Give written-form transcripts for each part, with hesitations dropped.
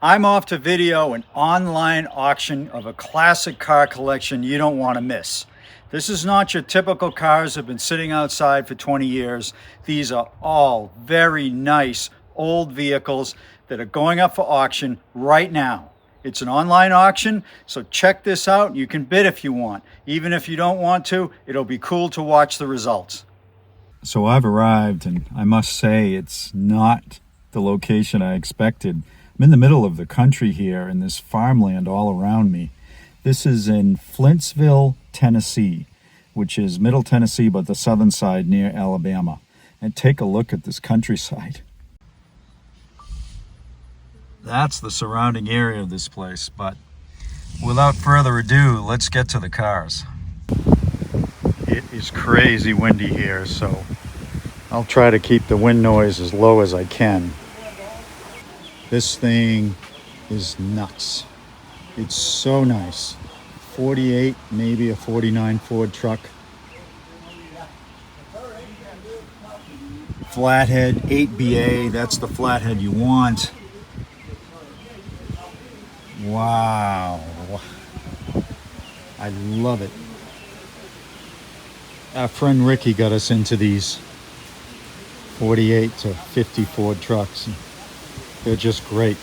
I'm off to video an online auction of a classic car collection you don't want to miss. This is not your typical cars that have been sitting outside for 20 years. These are all very nice old vehicles that are going up for auction right now. It's an online auction, so check this out. You can bid if you want. Even if you don't want to, it'll be cool to watch the results. So I've arrived, and I must say it's not the location I expected. I'm in the middle of the country here in this farmland all around me. This is in Flintsville, Tennessee, which is Middle Tennessee, but the southern side near Alabama. And take a look at this countryside. That's the surrounding area of this place, but without further ado, let's get to the cars. It is crazy windy here, so I'll try to keep the wind noise as low as I can. This thing is nuts. It's so nice. 48, maybe a 49 Ford truck. Flathead 8BA, that's the flathead you want. Wow. I love it. Our friend Ricky got us into these 48 to 50 Ford trucks. They're just great.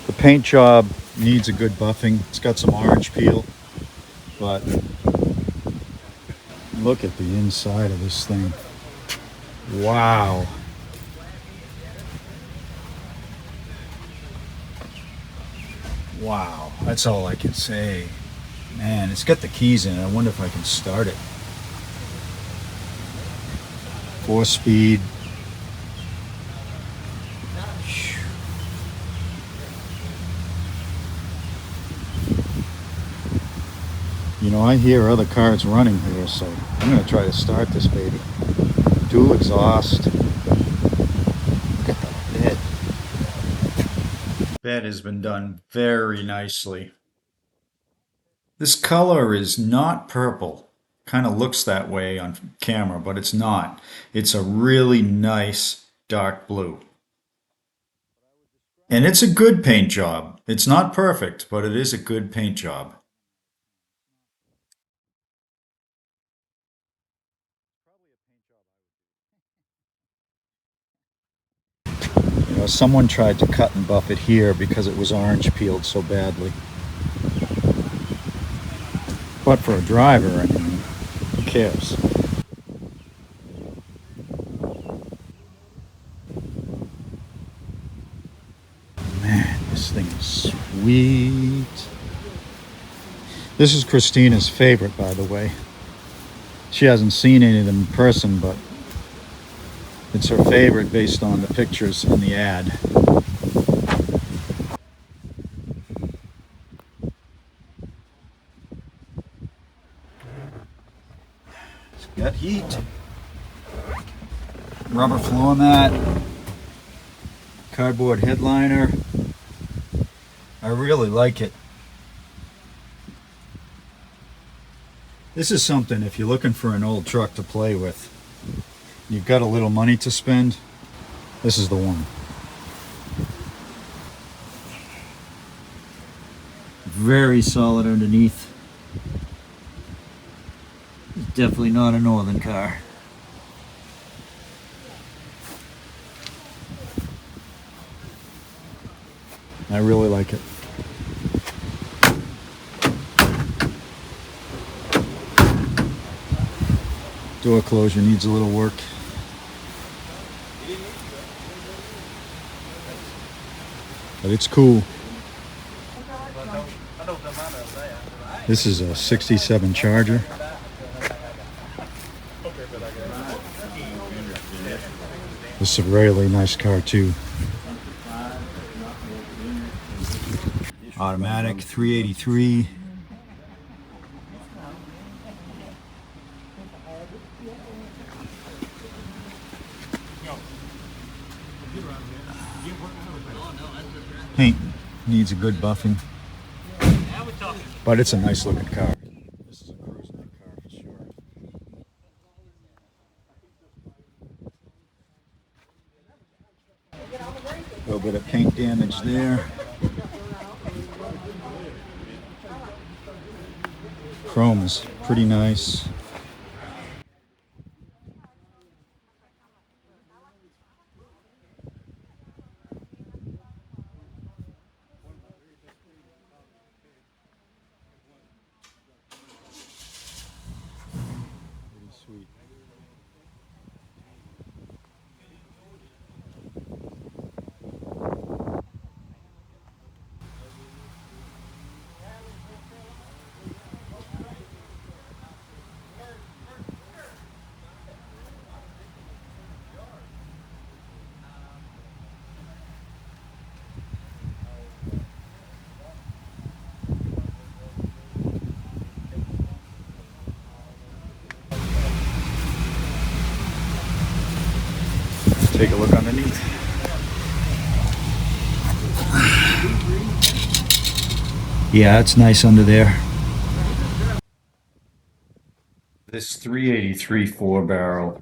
The paint job needs a good buffing. It's got some orange peel, but look at the inside of this thing. Wow. Wow, that's all I can say. Man, it's got the keys in it. I wonder if I can start it. 4-speed. You know, I hear other cars running here, so I'm going to try to start this baby. Dual exhaust. Look at the bed. Bed has been done very nicely. This color is not purple. Kind of looks that way on camera, but it's not. It's a really nice dark blue. And it's a good paint job. It's not perfect, but it is a good paint job. You know, someone tried to cut and buff it here because it was orange peeled so badly. But for a driver, I mean, who cares? Man, this thing is sweet. This is Christina's favorite, by the way. She hasn't seen any of them in person, but it's her favorite based on the pictures in the ad. It's got heat. Rubber floor mat. Cardboard headliner. I really like it. This is something, if you're looking for an old truck to play with, you've got a little money to spend, this is the one. Very solid underneath. It's definitely not a northern car. I really like it. Door closure needs a little work. But it's cool. This is a 67 Charger. This is a really nice car too. Automatic 383. Paint needs a good buffing, but it's a nice looking car. This is a cruise night car for sure. A little bit of paint damage there. Chrome is pretty nice. Pretty sweet. Take a look underneath. Yeah, it's nice under there. This 383 4-barrel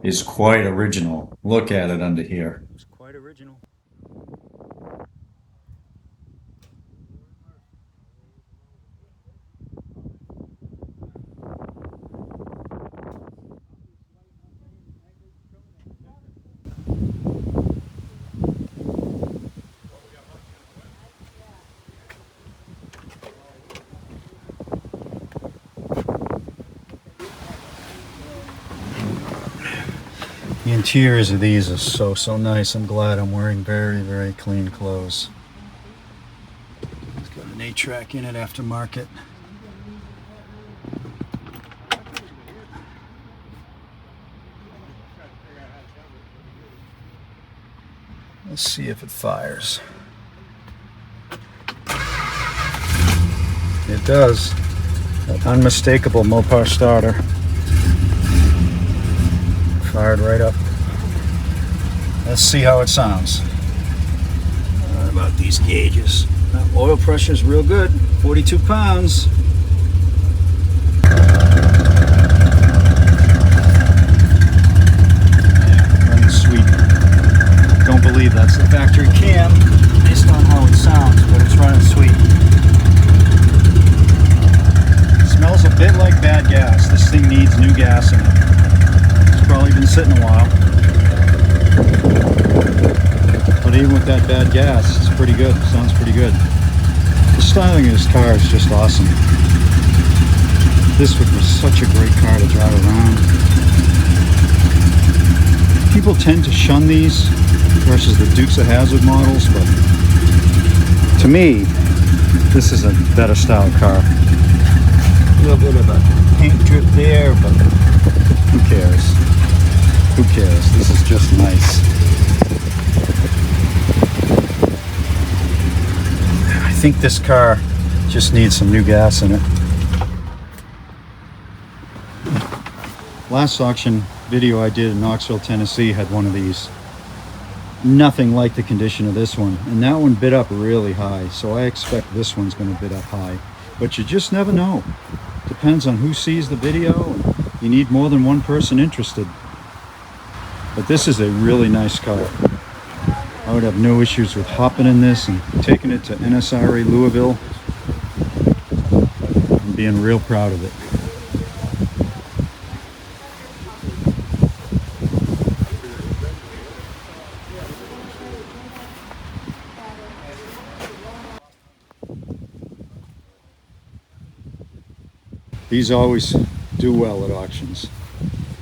is quite original. Look at it under here. It's quite original. The interiors of these are so nice. I'm glad I'm wearing very clean clothes. It's got an 8-track in it, aftermarket. Let's see if it fires. It does. An unmistakable Mopar starter. Fired right up. Let's see how it sounds. What about these gauges? Oil pressure is real good. 42 pounds. Running sweet. Don't believe that's the factory cam based on how it sounds, but it's running sweet. It smells a bit like bad gas. This thing needs new gas in it. Probably been sitting a while, but even with that bad gas, it's pretty good. It sounds pretty good. The styling of this car is just awesome. This would be such a great car to drive around. People tend to shun these versus the Dukes of Hazzard models, but to me, this is a better style car. A little bit of a paint drip there, but who cares? Who cares? This is just nice. I think this car just needs some new gas in it. Last auction video I did in Knoxville, Tennessee had one of these. Nothing like the condition of this one. And that one bid up really high. So I expect this one's going to bid up high. But you just never know. Depends on who sees the video. You need more than one person interested. But this is a really nice car. I would have no issues with hopping in this and taking it to NSRA Louisville and being real proud of it. These always do well at auctions.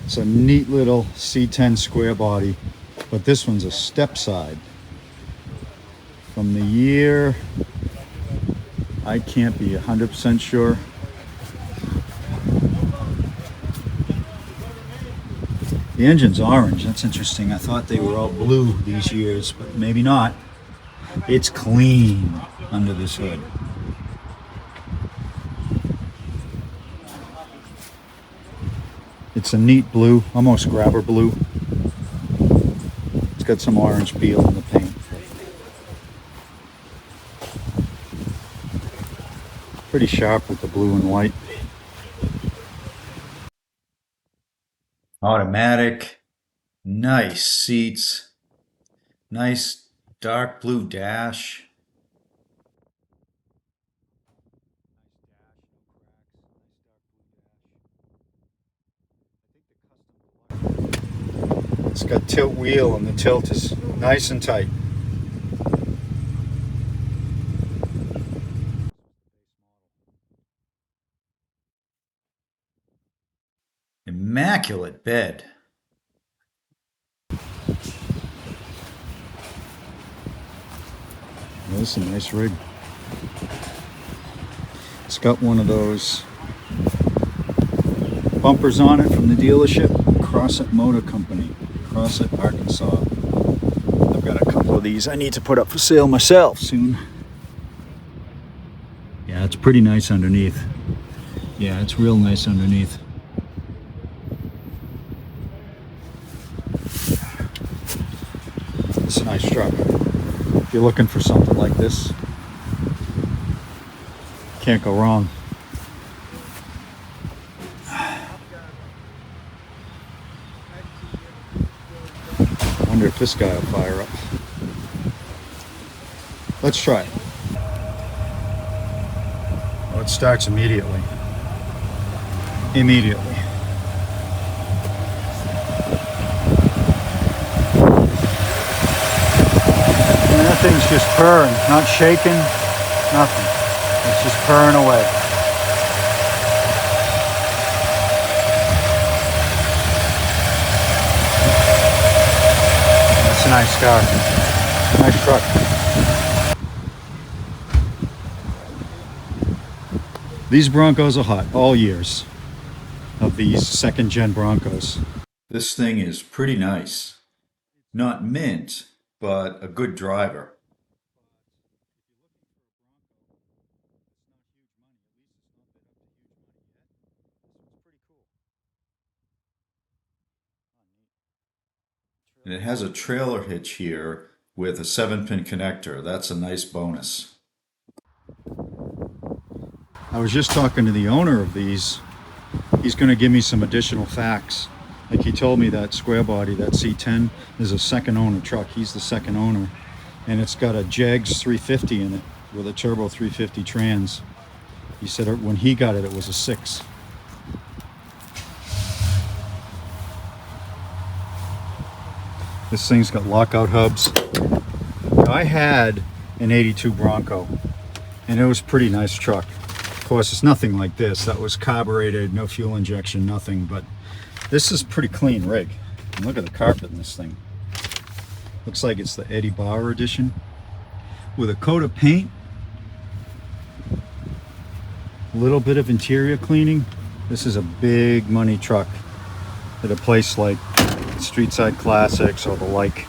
It's a neat little C10 square body, but this one's a step side. From the year, I can't be 100% sure. The engine's orange. That's interesting. I thought they were all blue these years, but maybe not. It's clean under this hood. It's a neat blue, almost grabber blue. It's got some orange peel in the paint. Pretty sharp with the blue and white. Automatic, nice seats, nice Dark blue dash. It's got tilt wheel and the tilt is nice and tight. Immaculate bed. Well, this is a nice rig. It's got one of those bumpers on it from the dealership, Crossett Motor Company, Crossett, Arkansas. I've got a couple of these I need to put up for sale myself soon. Yeah, it's pretty nice underneath. Yeah, it's real nice underneath. It's a nice truck. If you're looking for something like this, can't go wrong. I wonder if this guy will fire up. Let's try it. Oh, it starts immediately. Immediately. And that thing's just purring, not shaking, nothing. It's just purring away. That's a nice car. Nice truck. These Broncos are hot all years of these second-gen Broncos. This thing is pretty nice. Not mint, but a good driver. And it has a trailer hitch here with a 7-pin connector. That's a nice bonus. I was just talking to the owner of these. He's going to give me some additional facts. Like he told me that square body, that C10, is a second owner truck. He's the second owner. And it's got a Jags 350 in it with a turbo 350 trans. He said when he got it, it was a 6. This thing's got lockout hubs. I had an 82 Bronco, and it was a pretty nice truck. Of course, it's nothing like this. That was carbureted, no fuel injection, nothing. But this is pretty clean rig. And look at the carpet in this thing. Looks like it's the Eddie Bauer edition with a coat of paint, a little bit of interior cleaning. This is a big money truck at a place like Street Side Classics or the like.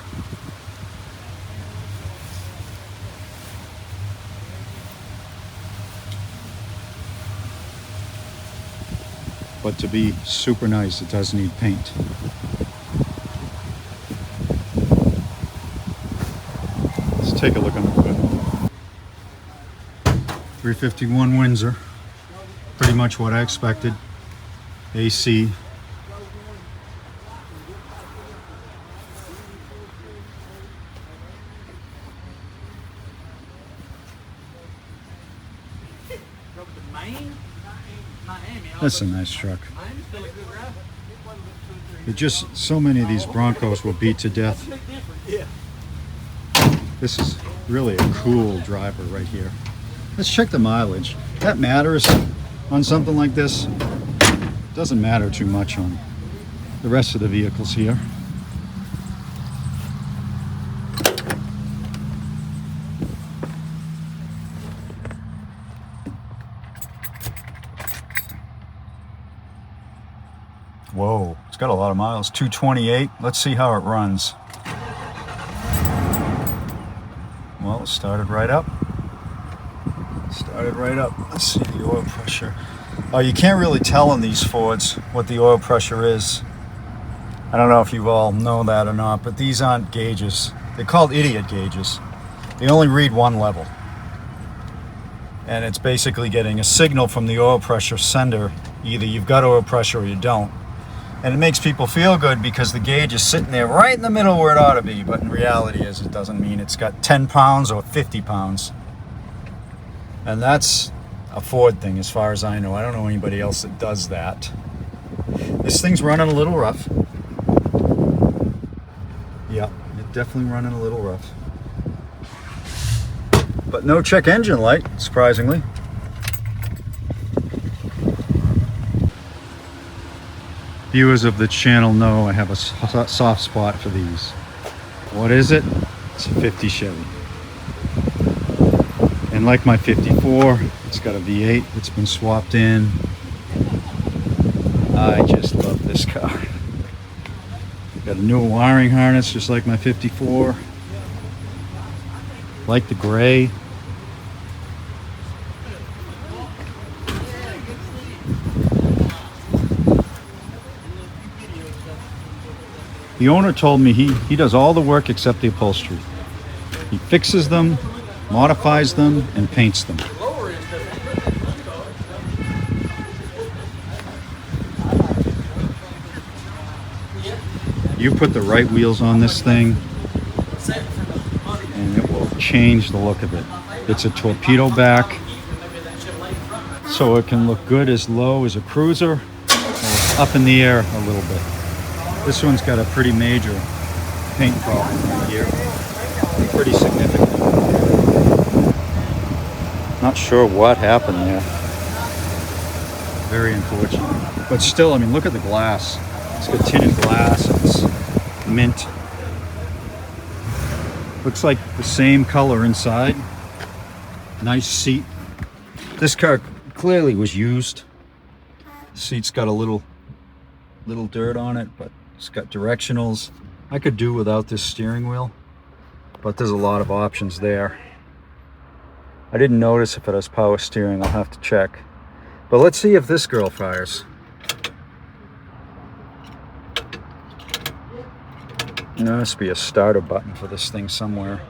But to be super nice, it does need paint. Let's take a look on the hood. 351 Windsor. Pretty much what I expected. AC. That's a nice truck. But just so many of these Broncos will beat to death. This is really a cool driver right here. Let's check the mileage. That matters on something like this. Doesn't matter too much on the rest of the vehicles here. Whoa, it's got a lot of miles. 228. Let's see how it runs. Well, it started right up. Let's see the oil pressure. Oh, you can't really tell in these Fords what the oil pressure is. I don't know if you all know that or not, but these aren't gauges. They're called idiot gauges. They only read one level. And it's basically getting a signal from the oil pressure sender. Either you've got oil pressure or you don't. And it makes people feel good because the gauge is sitting there right in the middle where it ought to be, but in reality is it doesn't mean it's got 10 pounds or 50 pounds. And that's a Ford thing as far as I know. I don't know anybody else that does that. This thing's running a little rough. Yeah, it's definitely running a little rough. But no check engine light, surprisingly. Viewers of the channel know I have a soft spot for these. What is it? It's a 50 Chevy. And like my 54, it's got a V8 that's been swapped in. I just love this car. Got a new wiring harness just like my 54. Like the gray. The owner told me he does all the work except the upholstery. He fixes them, modifies them, and paints them. You put the right wheels on this thing, and it will change the look of it. It's a torpedo back, so it can look good as low as a cruiser, or up in the air a little bit. This one's got a pretty major paint problem right here. Pretty significant. Not sure what happened there. Very unfortunate. But still, I mean, look at the glass. It's got tinted glass. It's mint. Looks like the same color inside. Nice seat. This car clearly was used. The seat's got a little dirt on it, but it's got directionals. I could do without this steering wheel, but there's a lot of options there. I didn't notice if it has power steering. I'll have to check. But let's see if this girl fires. There must be a starter button for this thing somewhere.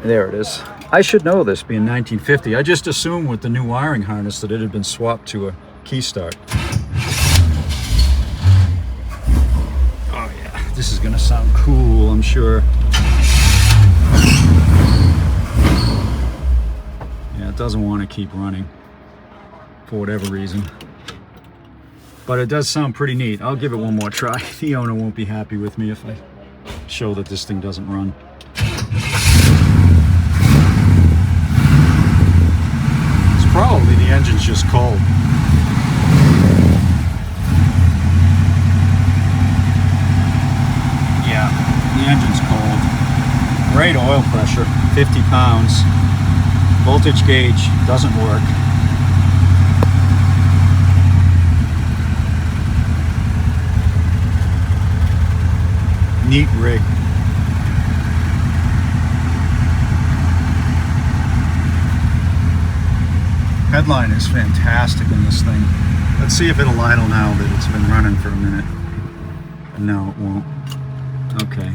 There it is. I should know this, being 1950. I just assumed with the new wiring harness that it had been swapped to a key start. This is gonna sound cool, I'm sure. Yeah, it doesn't want to keep running for whatever reason. But it does sound pretty neat. I'll give it one more try. The owner won't be happy with me if I show that this thing doesn't run. It's probably the engine's just cold. The engine's cold. Great oil pressure, 50 pounds. Voltage gauge doesn't work. Neat rig. Headline is fantastic in this thing. Let's see if it'll idle now that it's been running for a minute. No, it won't. Okay.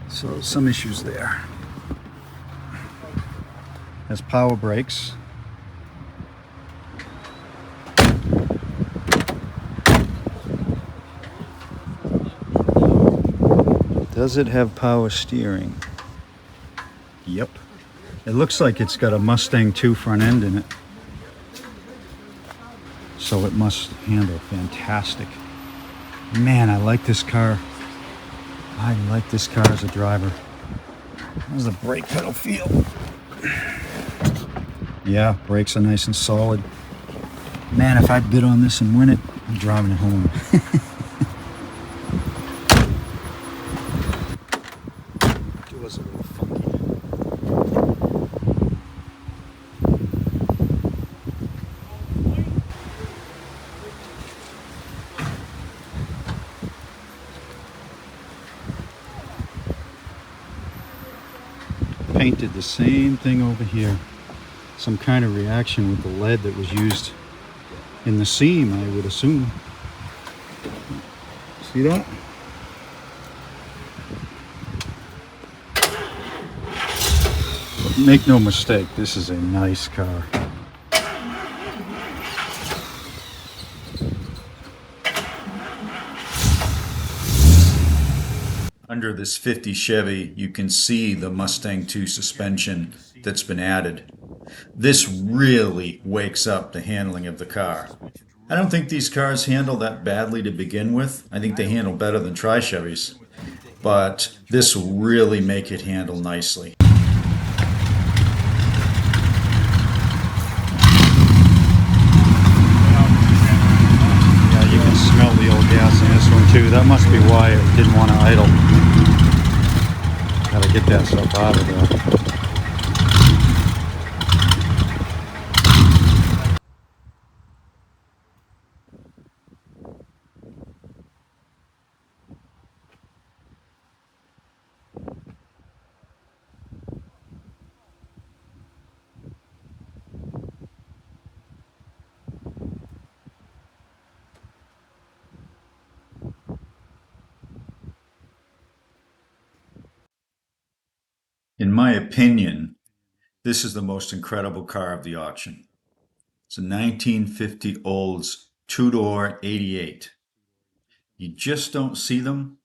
So some issues there. Has power brakes. Does it have power steering? Yep. It looks like it's got a Mustang 2 front end in it. So it must handle fantastic. Man, I like this car. I like this car as a driver. How's the brake pedal feel? Yeah, brakes are nice and solid. Man, if I bid on this and win it, I'm driving it home. Door's a little funky. Painted the same thing over here. Some kind of reaction with the lead that was used in the seam, I would assume. See that? But make no mistake, this is a nice car. under this 50 Chevy, you can see the Mustang II suspension that's been added. This really wakes up the handling of the car. I don't think these cars handle that badly to begin with. I think they handle better than Tri-Chevys, but this will really make it handle nicely. You can smell the old gas in this one too. That must be why it didn't want to idle. Gotta get that stuff out of there. In my opinion, this is the most incredible car of the auction. It's a 1950 Olds two-door 88. You just don't see them,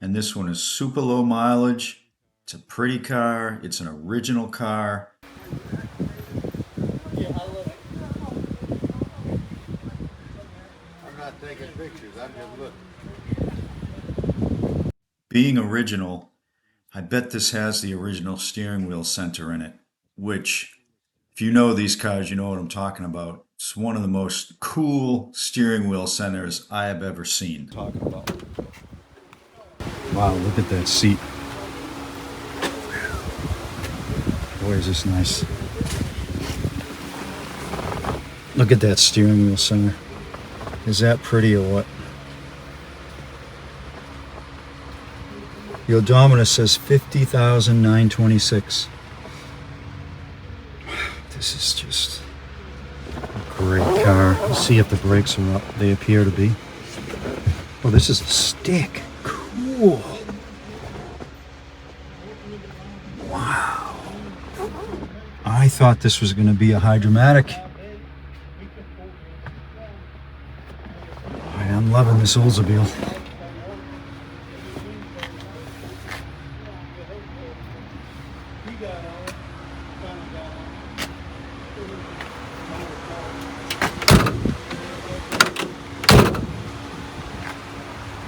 and this one is super low mileage. It's a pretty car. It's an original car. Yeah, I love it. I'm not taking pictures, I'm just looking. Being original, I bet this has the original steering wheel center in it, which, if you know these cars, you know what I'm talking about. It's one of the most cool steering wheel centers I have ever seen. Talking about. Wow, look at that seat. Boy, is this nice. Look at that steering wheel center. Is that pretty or what? The odometer says 50,926. This is just a great car. Let's see if the brakes are up. They appear to be. Oh, this is a stick. Cool. Wow. I thought this was going to be a Hydra-Matic. I'm loving this Oldsmobile.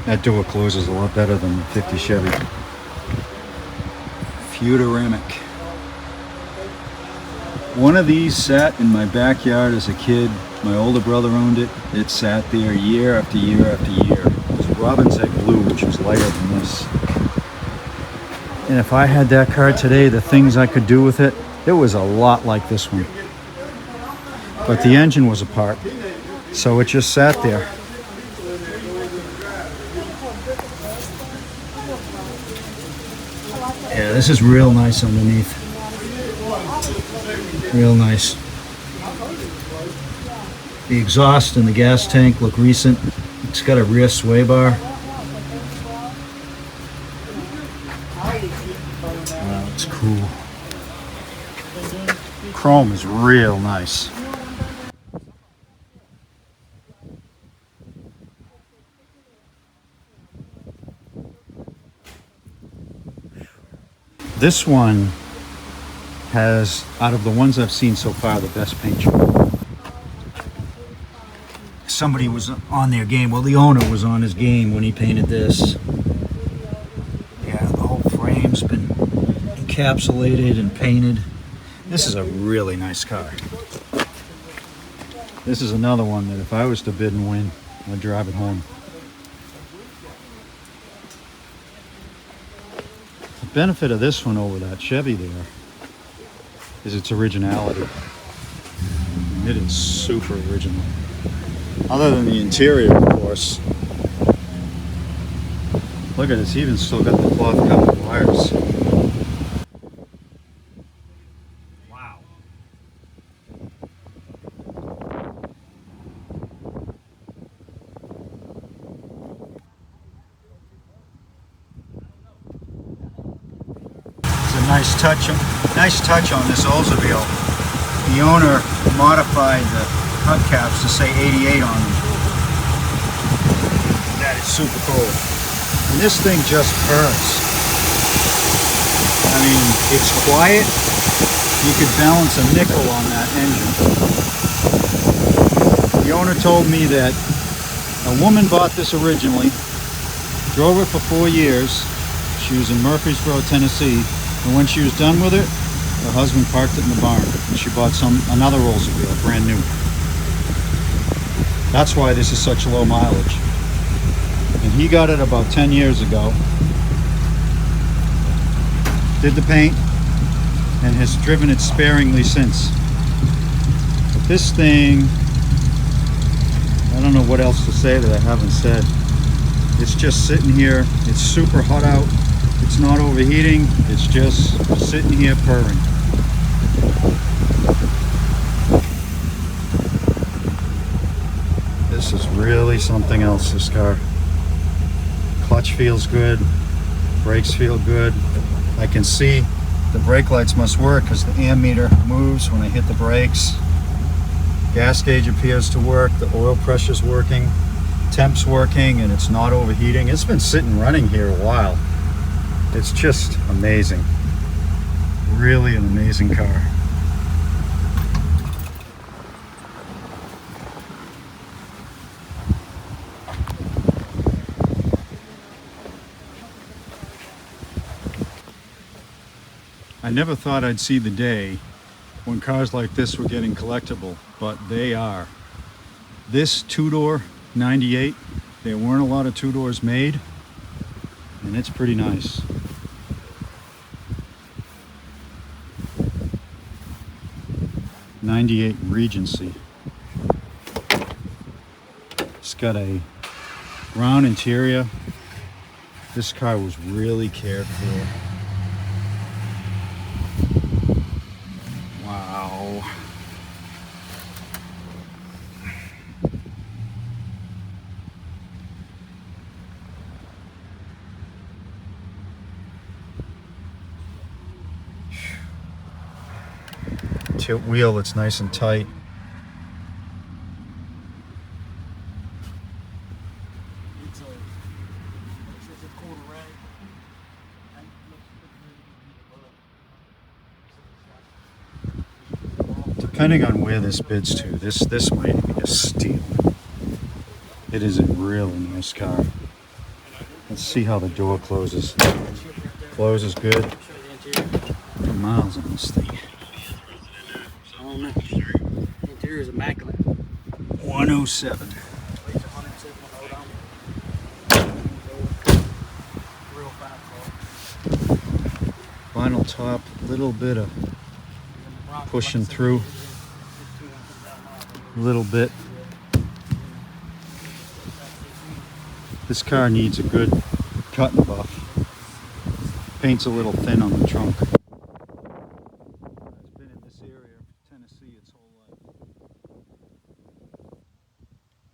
That door closes a lot better than the 50 Chevy. Futuramic. One of these sat in my backyard as a kid. My older brother owned it. It sat there year after year after year. It was Robin's Egg Blue, which was lighter than this. And if I had that car today, the things I could do with it, it was a lot like this one. But the engine was apart, so it just sat there. Yeah, this is real nice underneath. Real nice. The exhaust and the gas tank look recent. It's got a rear sway bar. Wow, it's cool. Chrome is real nice. This one has, out of the ones I've seen so far, the best paint job. Somebody was on their game. Well, the owner was on his game when he painted this. Yeah, the whole frame's been encapsulated and painted. This is a really nice car. This is another one that if I was to bid and win, I'd drive it home. The benefit of this one over that Chevy there is its originality. It is super original. Other than the interior, of course. Look at it, it's even still got the cloth covered wires. Wow. It's a nice touch on this Oldsmobile. The owner modified the hubcaps to say 88 on them. That is super cool. And this thing just purrs. I mean, it's quiet. You could balance a nickel on that engine. The owner told me that a woman bought this originally, drove it for 4 years. She was in Murfreesboro, Tennessee, and when she was done with it, her husband parked it in the barn, and she bought another Oldsmobile, brand new. That's why this is such low mileage. And he got it about 10 years ago, did the paint, and has driven it sparingly since. But this thing, I don't know what else to say that I haven't said. It's just sitting here. It's super hot out. It's not overheating. It's just sitting here purring. This is really something else, this car. Clutch feels good. Brakes feel good. I can see the brake lights must work because the ammeter moves when I hit the brakes. Gas gauge appears to work. The oil pressure's working. Temp's working, and it's not overheating. It's been sitting running here a while. It's just amazing. Really an amazing car. I never thought I'd see the day when cars like this were getting collectible, but they are. This two-door 98, there weren't a lot of two-doors made, and it's pretty nice. '98 Regency. It's got a brown interior. This car was really cared for. Wow. Tilt wheel, it's nice and tight. Depending on where this bids to, this might be a steal. It is a really nice car. Let's see how the door closes. Closes good. How many miles on this thing? I don't know. The interior is immaculate. 107. Real fine Vinyl top, little bit of pushing through. A little bit. This car needs a good cut and buff. Paint's a little thin on the trunk. It's been in this area of Tennessee its whole life.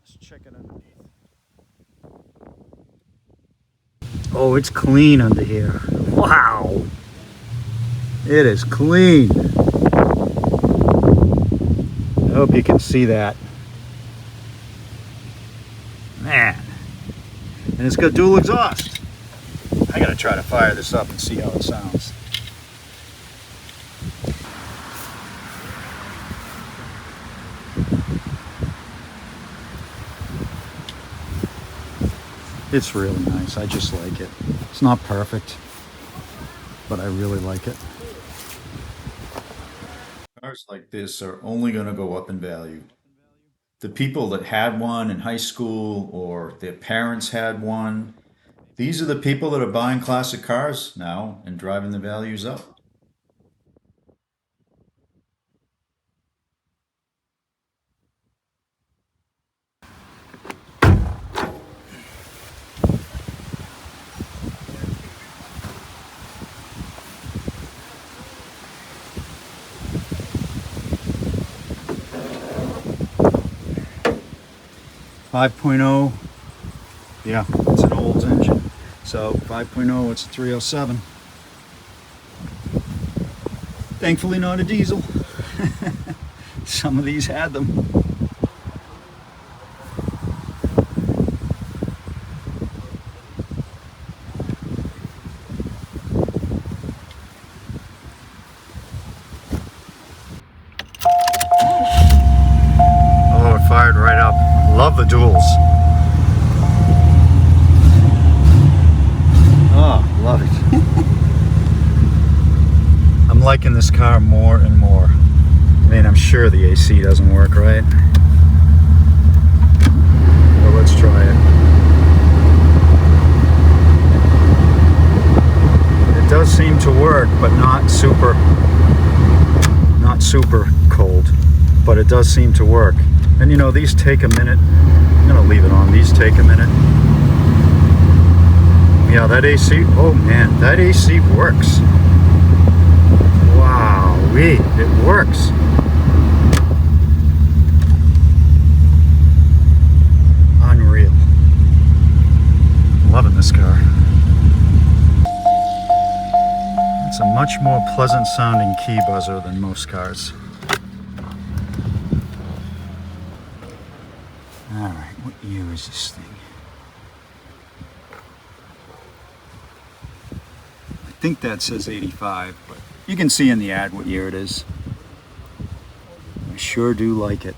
Let's check it underneath. Oh, it's clean under here. Wow! It is clean. I hope you can see that. Man. And it's got dual exhaust. I gotta try to fire this up and see how it sounds. It's really nice. I just like it. It's not perfect, but I really like it. Cars like this are only going to go up in value. The people that had one in high school or their parents had one, these are the people that are buying classic cars now and driving the values up. Five point oh, yeah, it's an old engine. So 5.0, it's a 307. Thankfully not a diesel. Some of these had them. love the duals. Oh, love it. I'm liking this car more and more. I mean, I'm sure the AC doesn't work, right? Well, let's try it. It does seem to work, but not super cold. But it does seem to work. And you know, these take a minute. I'm gonna leave it on. These take a minute. Yeah, that AC, oh man, that AC works. Wow-wee, it works. Unreal. Loving this car. It's a much more pleasant sounding key buzzer than most cars. All right, what year is this thing? I think that says 85, but you can see in the ad what year it is. I sure do like it.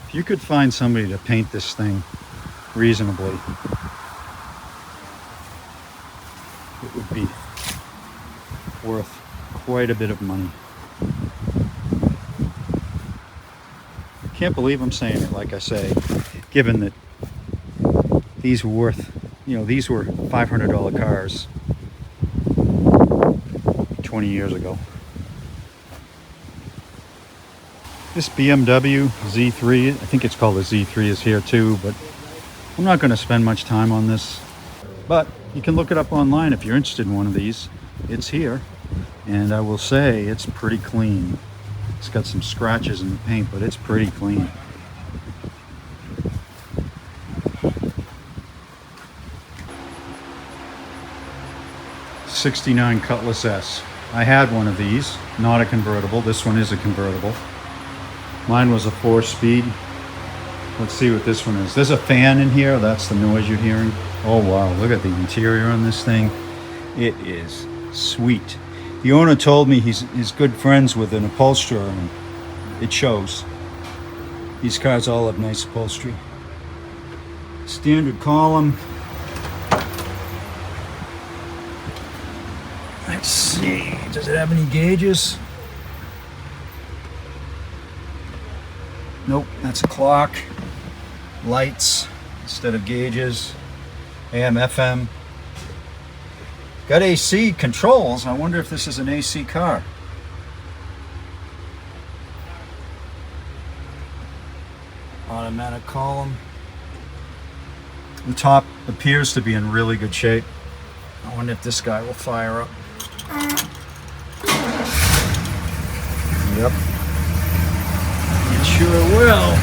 If you could find somebody to paint this thing reasonably, it would be worth quite a bit of money. I can't believe I'm saying it, like I say, given that these were worth, you know, these were $500 cars 20 years ago. This BMW Z3, I think it's called the Z3, is here too, but I'm not going to spend much time on this. But you can look it up online if you're interested in one of these. It's here, and I will say it's pretty clean. It's got some scratches in the paint, but it's pretty clean. '69 Cutlass S. I had one of these, not a convertible. This one is a convertible. Mine was a 4-speed. Let's see what this one is. There's a fan in here. That's the noise you're hearing. Oh wow, look at the interior on this thing. It is sweet. The owner told me he's good friends with an upholsterer, and it shows. These cars all have nice upholstery. Standard column. Let's see, does it have any gauges? Nope, that's a clock. Lights instead of gauges. AM, FM. Got AC controls. I wonder if this is an AC car. Automatic column. The top appears to be in really good shape. I wonder if this guy will fire up. Yep. It sure will.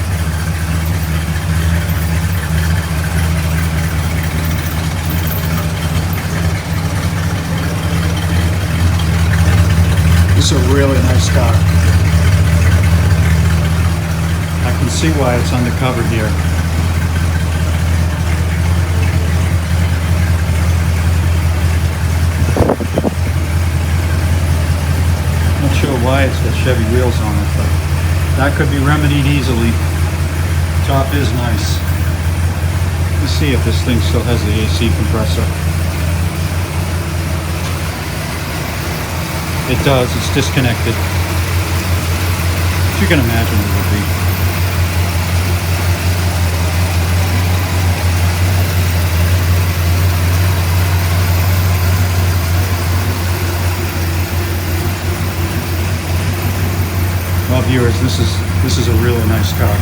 This is a really nice car. I can see why it's undercover here. Not sure why it's got Chevy wheels on it, but that could be remedied easily. Top is nice. Let's see if this thing still has the AC compressor. It does, it's disconnected. If you can imagine it would be. Well, viewers, this is a really nice car.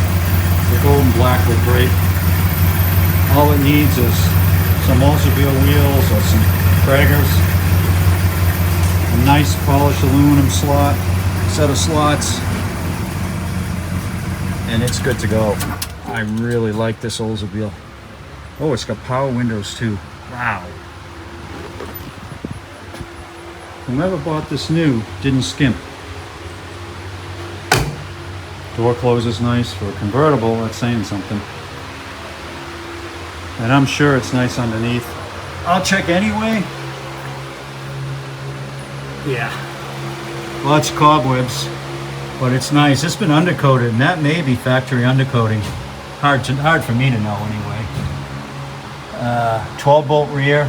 The gold and black look great. All it needs is some Oldsmobile wheels or some Kragers. A nice polished aluminum set of slots, and it's good to go. I really like this Oldsmobile. Oh, it's got power windows too. Wow. Whoever bought this new didn't skimp. Door closes nice for a convertible. That's saying something. And I'm sure it's nice underneath. I'll check anyway. Yeah. Lots of cobwebs, but it's nice. It's been undercoated, and that may be factory undercoating. Hard for me to know anyway. 12 bolt rear.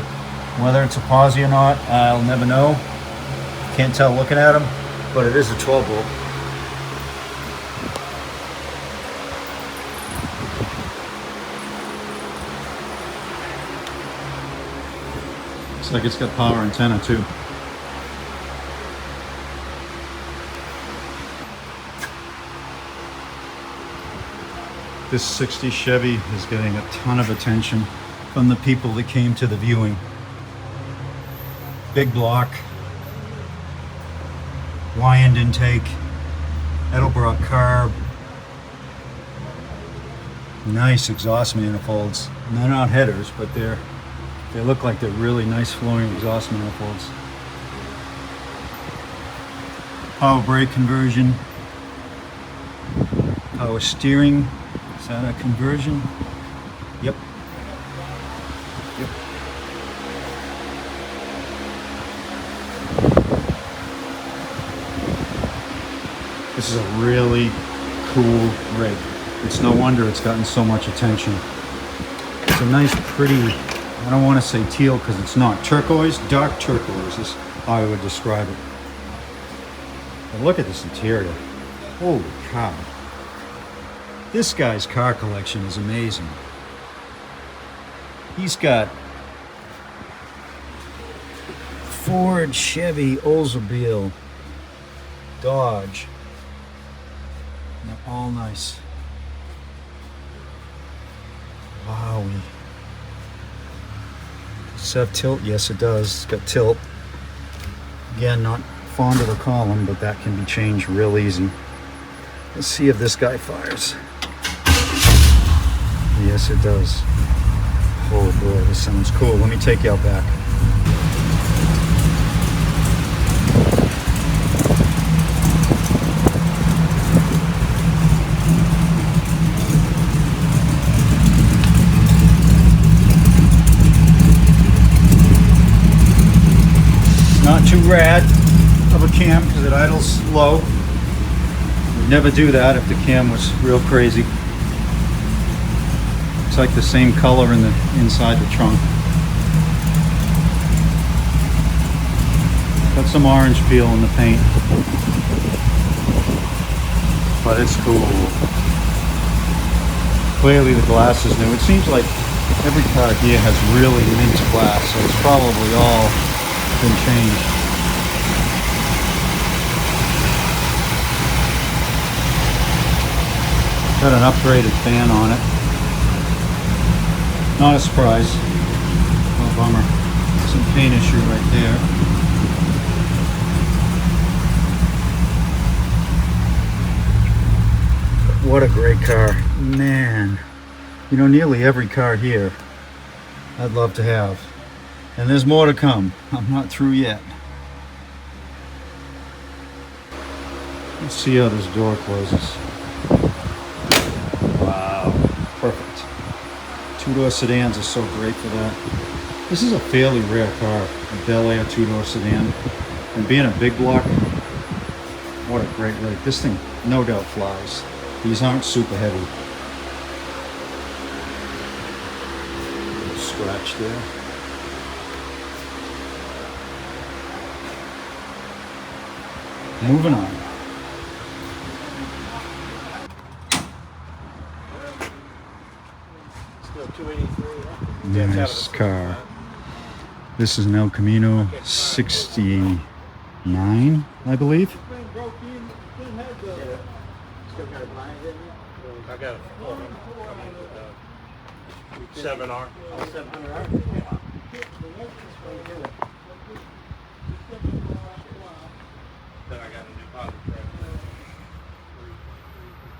Whether it's a posi or not, I'll never know. Can't tell looking at them, but it is a 12 bolt. Looks like it's got power antenna too. This 60 Chevy is getting a ton of attention from the people that came to the viewing. Big block, Wyand intake, Edelbrock carb, nice exhaust manifolds. And they're not headers, but they look like they're really nice flowing exhaust manifolds. Power brake conversion, power steering. Is that a conversion? Yep. Yep. This is a really cool rig. It's no wonder it's gotten so much attention. It's a nice, pretty, I don't want to say teal because it's not. Turquoise, dark turquoise is how I would describe it. But look at this interior. Holy cow. This guy's car collection is amazing. He's got Ford, Chevy, Oldsmobile, Dodge. They're all nice. Wow. Does it have tilt? Yes, it does. It's got tilt. Again, not fond of the column, but that can be changed real easy. Let's see if this guy fires. Yes, it does. Oh boy, this sounds cool. Let me take you out back. Not too rad of a cam because it idles low. We'd never do that if the cam was real crazy. It's like the same color in the inside the trunk. Got some orange peel in the paint, but it's cool. Clearly the glass is new. It seems like every car here has really mint glass, so it's probably all been changed. Got an upgraded fan on it. Not a surprise. Oh, bummer. Some paint issue right there. What a great car. Man. You know, nearly every car here I'd love to have. And there's more to come. I'm not through yet. Let's see how this door closes. Wow. Perfect. Two-door sedans are so great for that. This is a fairly rare car, a Bel Air two-door sedan. And being a big block, what a great rig. This thing no doubt flies. These aren't super heavy. Scratch there. Moving on. Nice car. This is an El Camino 69, I believe. I got a 7R. Then I got a new body frame.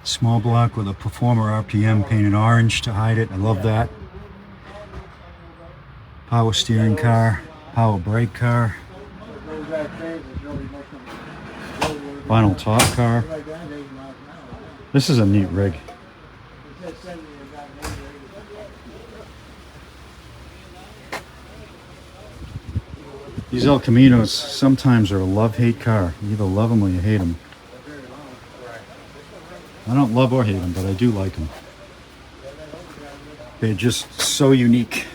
Small block with a Performer RPM painted orange to hide it. I love that. Power steering car, power brake car. Vinyl top car. This is a neat rig. These El Caminos sometimes are a love-hate car. You either love them or you hate them. I don't love or hate them, but I do like them. They're just so unique.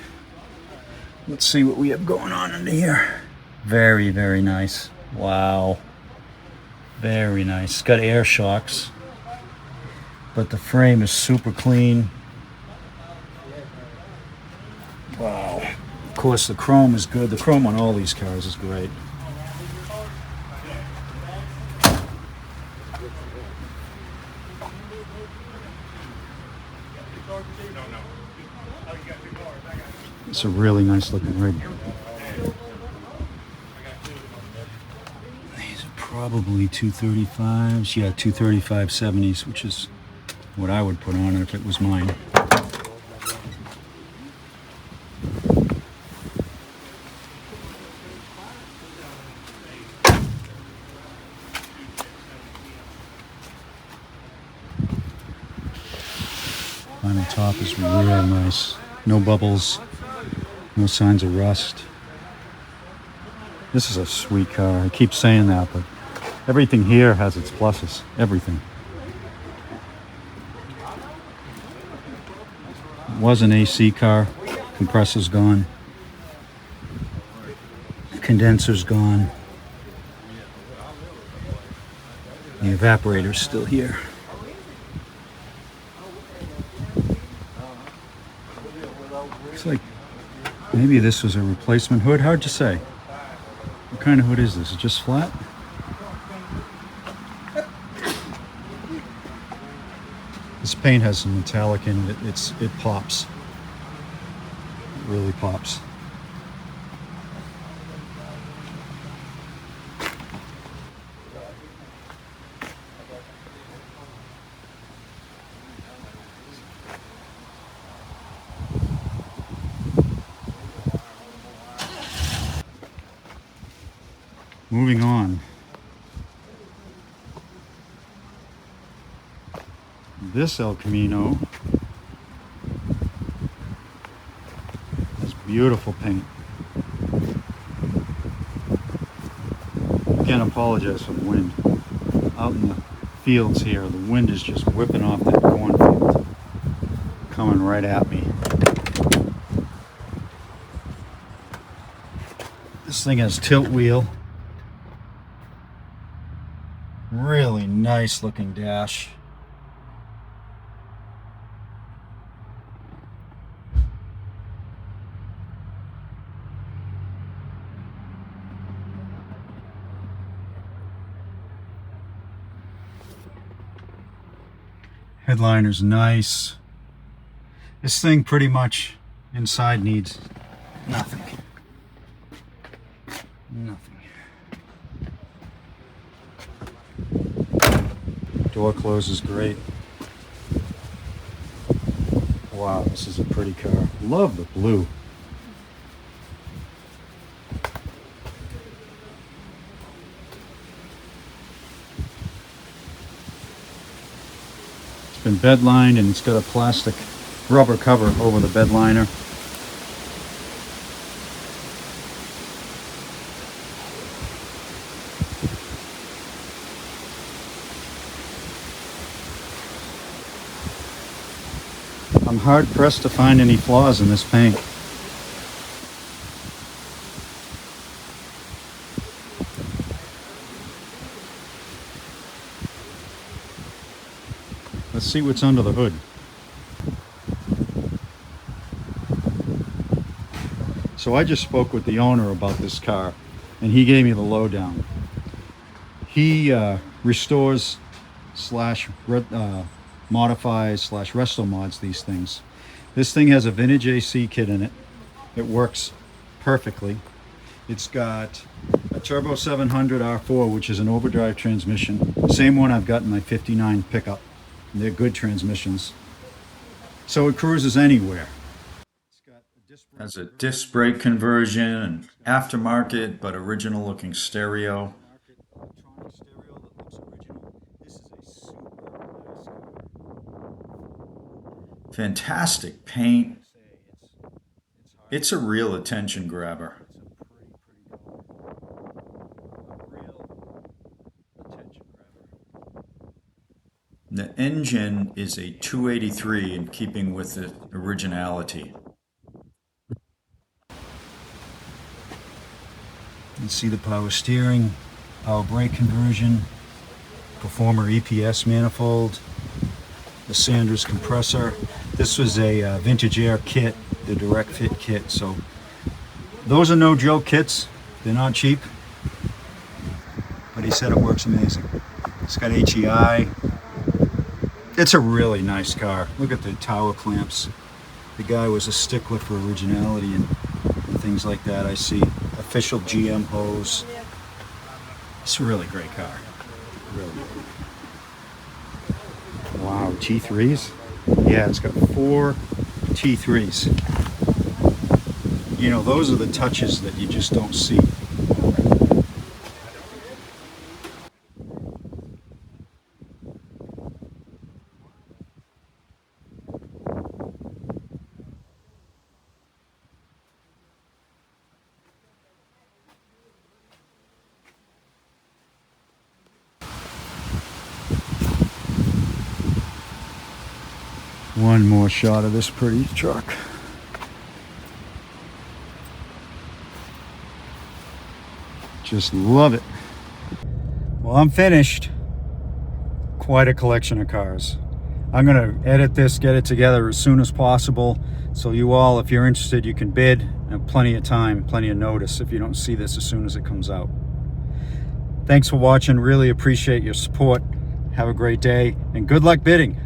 Let's see what we have going on in here. Very, very nice. Wow. Very nice. It's got air shocks, but the frame is super clean. Wow. Of course, the chrome is good. The chrome on all these cars is great. It's a really nice looking rig. These are probably 235s. Yeah, 235 70s, which is what I would put on it if it was mine. Final top is real nice. No bubbles, no signs of rust. This is a sweet car. I keep saying that, but everything here has its pluses. Everything. It was an AC car. Compressor's gone. Condenser's gone. The evaporator's still here. Looks like maybe this was a replacement hood. Hard to say. What kind of hood is this? Is it just flat? This paint has some metallic in it. It pops. It really pops. Moving on. This El Camino has beautiful paint. Again, apologize for the wind. Out in the fields here, the wind is just whipping off that cornfield, coming right at me. This thing has tilt wheel. Really nice looking dash. Headliner's nice. This thing pretty much inside needs nothing. Nothing. Door closes great. Wow, this is a pretty car. Love the blue. It's been bed lined and it's got a plastic rubber cover over the bed liner. I'm hard pressed to find any flaws in this paint. Let's see what's under the hood. So I just spoke with the owner about this car and he gave me the lowdown. He restores slash modifies slash resto mods these things. This thing has a vintage AC kit in it. It works perfectly. It's got a Turbo 700 R4, which is an overdrive transmission. Same one I've got in my 59 pickup. They're good transmissions. So it cruises anywhere. Has a disc brake conversion, and aftermarket but original looking stereo. Fantastic paint. It's a real attention grabber. The engine is a 283 in keeping with the originality. You see the power steering, power brake conversion, Performer EPS manifold, the Sanders compressor. This was a Vintage Air kit, the direct fit kit. So those are no joke kits. They're not cheap. But he said it works amazing. It's got HEI. It's a really nice car. Look at the tower clamps. The guy was a stickler for originality and things like that. I see official GM hose. It's a really great car. Really. Wow, T3s? Yeah, it's got 4 T3s. You know, those are the touches that you just don't see. One more shot of this pretty truck. Just love it. Well, I'm finished. Quite a collection of cars. I'm gonna edit this, get it together as soon as possible. So you all, if you're interested, you can bid. Have plenty of time, plenty of notice if you don't see this as soon as it comes out. Thanks for watching. Really appreciate your support. Have a great day and good luck bidding.